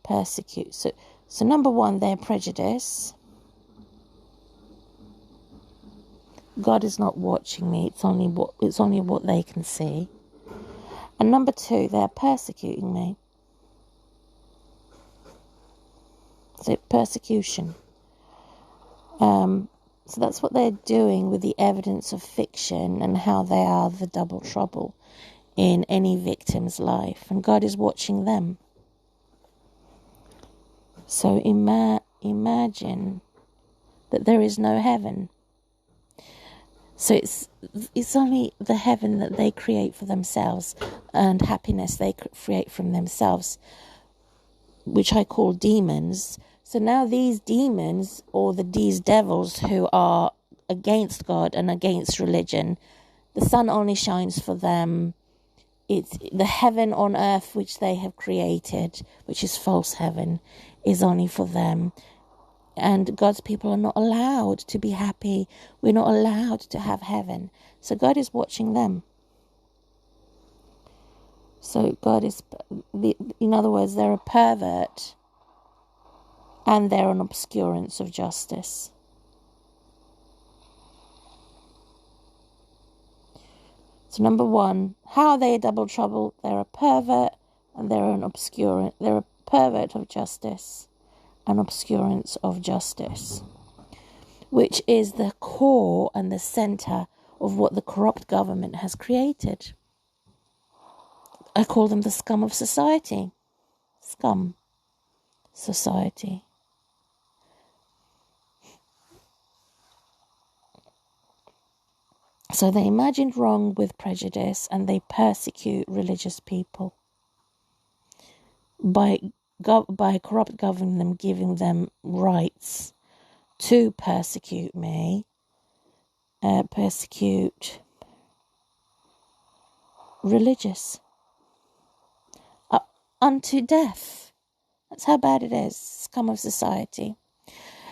persecute. So number one, their prejudice. God is not watching me. It's only what they can see. And number two, they're persecuting me. So persecution. So that's what they're doing with the evidence of fiction and how they are the double trouble in any victim's life. And God is watching them. So imagine that there is no heaven. So it's only the heaven that they create for themselves and happiness they create from themselves, which I call demons. So now these demons, or these devils who are against God and against religion, the sun only shines for them. It's the heaven on earth which they have created, which is false heaven, is only for them. And God's people are not allowed to be happy. We're not allowed to have heaven. So God is watching them. So God is, in other words, they're a pervert and they're an obscurance of justice. So number one, how are they a double trouble? They're a pervert and they're a pervert of justice, an obscurance of justice, which is the core and the center of what the corrupt government has created. I call them the scum of society. Scum society. So they imagined wrong with prejudice and they persecute religious people by corrupt government them, giving them rights to persecute me, persecute religious unto death. That's how bad it is. Scum of society.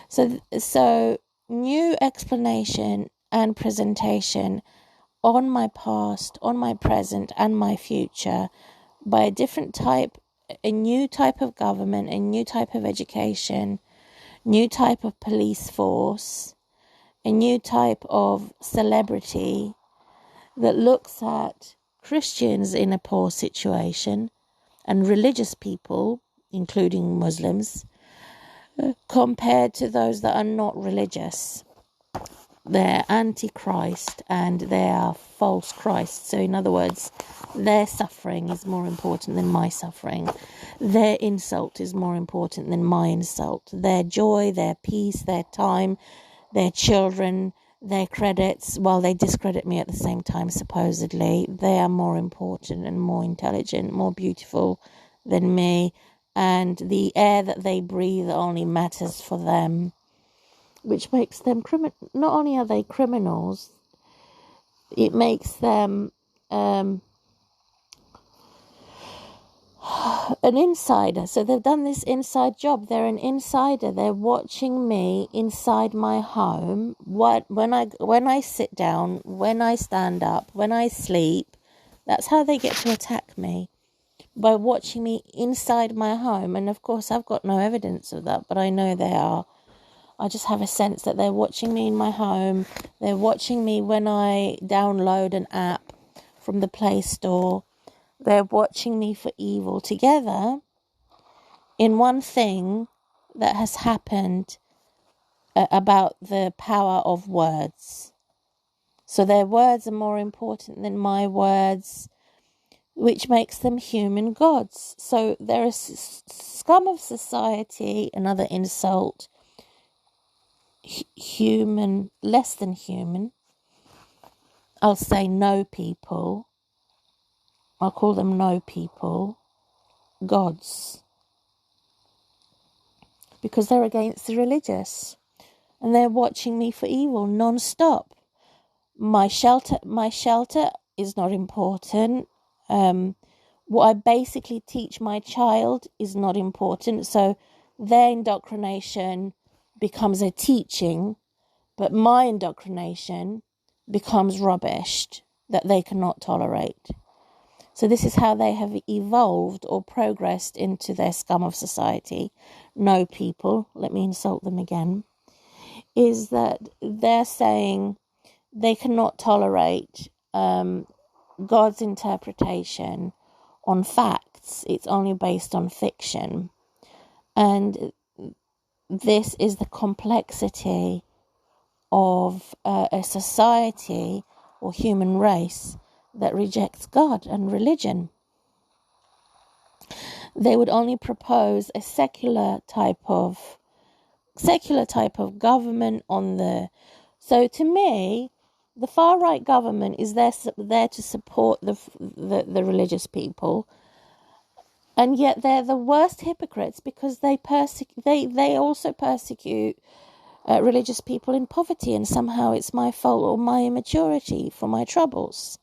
So new explanation and presentation on my past, on my present, and my future by a new type of government, a new type of education, new type of police force, a new type of celebrity that looks at Christians in a poor situation and religious people, including Muslims, compared to those that are not religious. They're antichrist and they are false Christ. So in other words, their suffering is more important than my suffering. Their insult is more important than my insult. Their joy, their peace, their time, their children, their credits, while they discredit me at the same time, supposedly, they are more important and more intelligent, more beautiful than me. And the air that they breathe only matters for them, which makes them not only are they criminals, it makes them an insider. So they've done this inside job. They're an insider. They're watching me inside my home. When I sit down, when I stand up, when I sleep, that's how they get to attack me, by watching me inside my home. And of course, I've got no evidence of that, but I know they are. I just have a sense that they're watching me in my home. They're watching me when I download an app from the Play Store. They're watching me for evil together in one thing that has happened about the power of words. So their words are more important than my words, which makes them human gods. So they're a scum of society, another insult. Human, less than human. I'll say no people. I'll call them no people. Gods. Because they're against the religious. And they're watching me for evil non-stop. My shelter is not important. What I basically teach my child is not important. So their indoctrination becomes a teaching, but my indoctrination becomes rubbish that they cannot tolerate. So this is how they have evolved or progressed into their scum of society. No people, let me insult them again, is that they're saying they cannot tolerate God's interpretation on facts. It's only based on fiction. And this is the complexity of a society or human race that rejects God and religion. They would only propose a secular type of government on the... So to me, the far right government is there to support the religious people, and yet they're the worst hypocrites because they also persecute religious people in poverty, and somehow it's my fault or my immaturity for my troubles.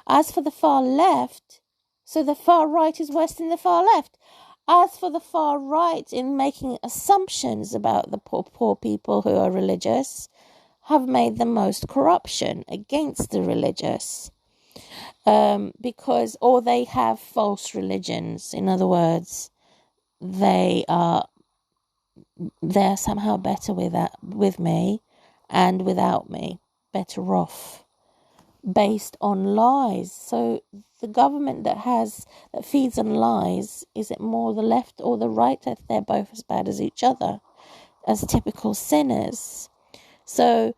As for the far left, so the far right is worse than the far left. As for the far right in making assumptions about the poor people who are religious, have made the most corruption against the religious. Because, or they have false religions. In other words, they're somehow better with me and without me, better off, based on lies. So the government that feeds on lies, is it more the left or the right? That they're both as bad as each other, as typical sinners. So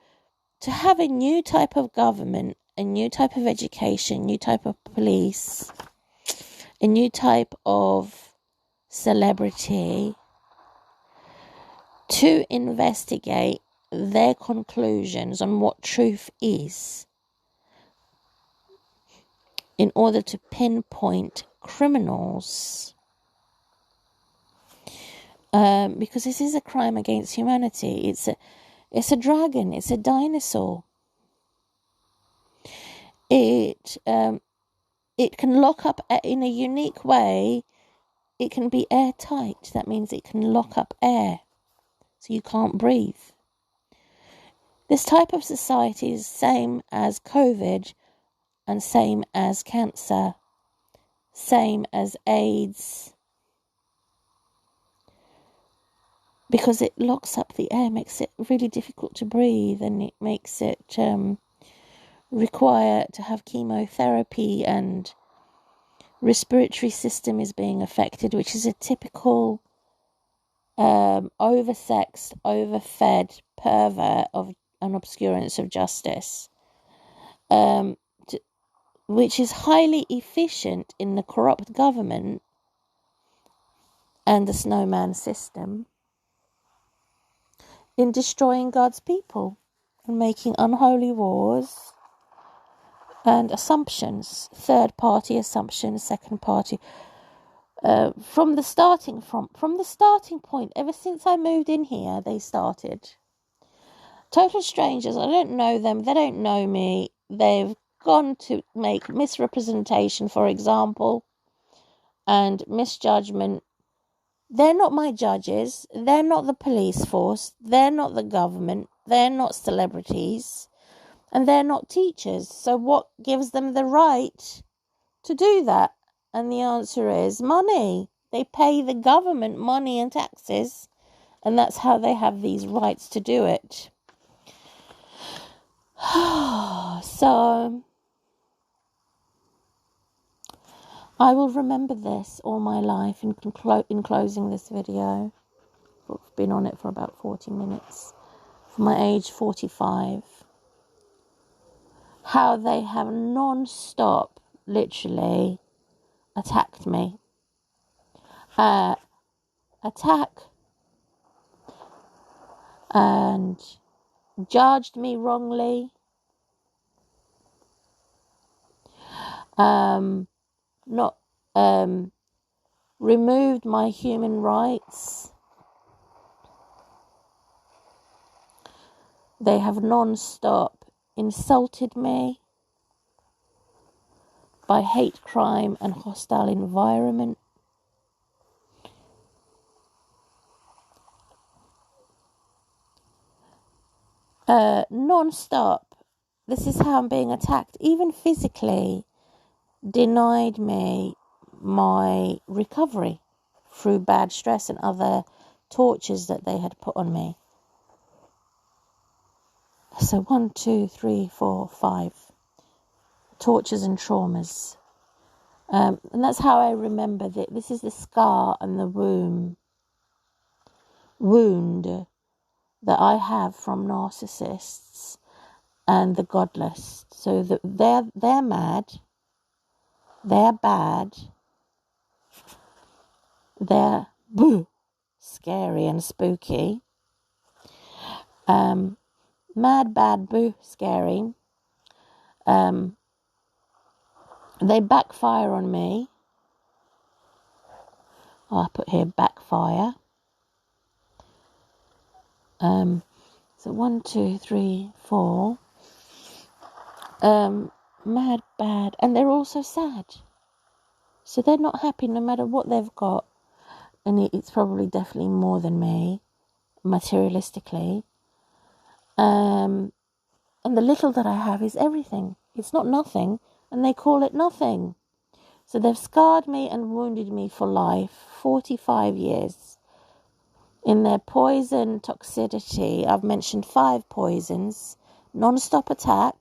to have a new type of government, a new type of education, new type of police, a new type of celebrity to investigate their conclusions on what truth is in order to pinpoint criminals, because this is a crime against humanity. It's a dragon. It's a dinosaur. It can lock up in a unique way. It can be airtight. That means it can lock up air, so you can't breathe. This type of society is same as COVID, and same as cancer, same as AIDS, because it locks up the air, makes it really difficult to breathe, and it makes it require to have chemotherapy, and respiratory system is being affected, which is a typical oversexed, overfed pervert of an obscurance of justice, which is highly efficient in the corrupt government and the snowman system in destroying God's people and making unholy wars and assumptions, third party assumptions, second party. From the starting point, ever since I moved in here, they started. Total strangers, I don't know them, they don't know me, they've gone to make misrepresentation, for example, and misjudgment. They're not my judges, they're not the police force, they're not the government, they're not celebrities, and they're not teachers. So what gives them the right to do that? And the answer is money. They pay the government money and taxes, and that's how they have these rights to do it. So I will remember this all my life in closing this video. I've been on it for about 40 minutes. For my age 45. How they have non-stop, literally, attacked me. Attack and judged me wrongly. Not removed my human rights. They have non-stop insulted me by hate crime and hostile environment. Non-stop. This is how I'm being attacked, even physically. denied me my recovery through bad stress and other tortures that they had put on me. So 1, 2, 3, 4, 5 tortures and traumas. And that's how I remember that this is the scar and the wound that I have from narcissists and the godless. So that they're mad, they're bad, they're scary and spooky. Mad, bad, boo, scary. They backfire on me. I put here backfire. So 1, 2, 3, 4. Mad, bad, and they're also sad. So they're not happy no matter what they've got. And it's probably definitely more than me, materialistically. And the little that I have is everything. It's not nothing, and they call it nothing. So they've scarred me and wounded me for life, 45 years. In their poison toxicity, I've mentioned 5 poisons: non-stop attack,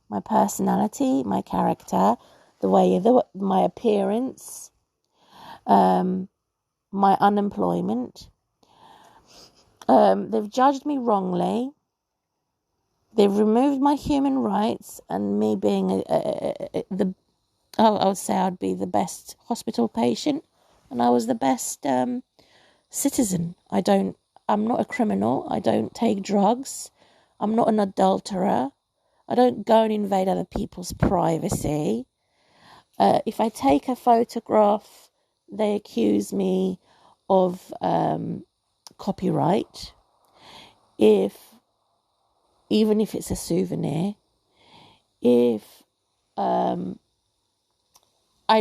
my personality, my character, my appearance, my unemployment. They've judged me wrongly. They've removed my human rights, and me being I would say I'd be the best hospital patient, and I was the best citizen. I'm not a criminal. I don't take drugs. I'm not an adulterer. I don't go and invade other people's privacy. If I take a photograph, they accuse me of copyright. Even if it's a souvenir. If I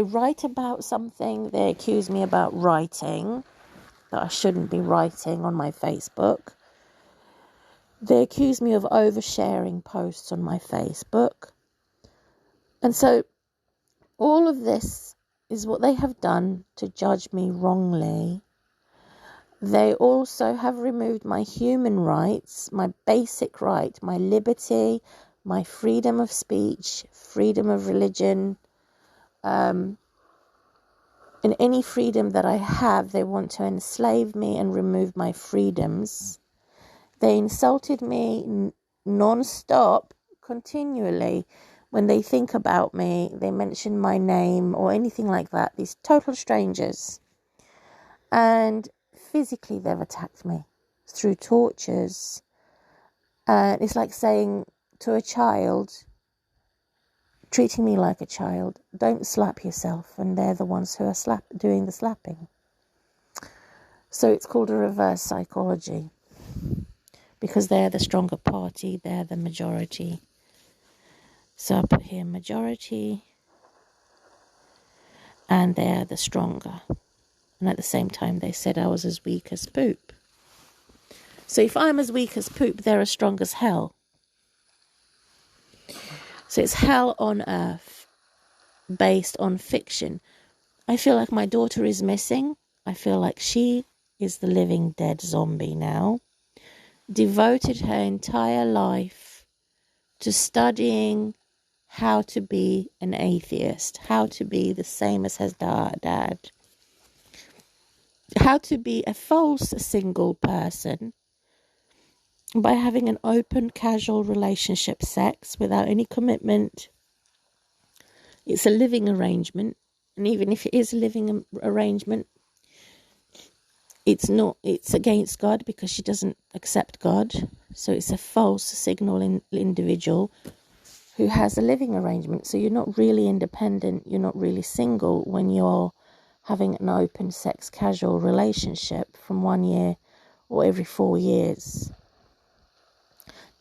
write about something, they accuse me about writing, that I shouldn't be writing on my Facebook. They accuse me of oversharing posts on my Facebook. And so all of this is what they have done to judge me wrongly. They also have removed my human rights, my basic right, my liberty, my freedom of speech, freedom of religion, and any freedom that I have. They want to enslave me and remove my freedoms. They insulted me non-stop, continually. When they think about me, they mention my name or anything like that. These total strangers. And physically they've attacked me through tortures. And it's like saying to a child, treating me like a child, don't slap yourself, and they're the ones who are doing the slapping. So it's called a reverse psychology, because they're the stronger party, they're the majority. So I put here majority, and they're the stronger. And at the same time, they said I was as weak as poop. So if I'm as weak as poop, they're as strong as hell. So it's hell on earth, based on fiction. I feel like my daughter is missing. I feel like she is the living dead zombie now. Devoted her entire life to studying how to be an atheist, how to be the same as her dad, how to be a false single person by having an open, casual relationship, sex without any commitment. It's a living arrangement, and even if it is a living arrangement, it's against God, because she doesn't accept God. So it's a false signal individual who has a living arrangement. So you're not really independent, you're not really single when you're having an open sex casual relationship from 1 year or every 4 years.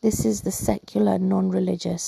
This is the secular, non-religious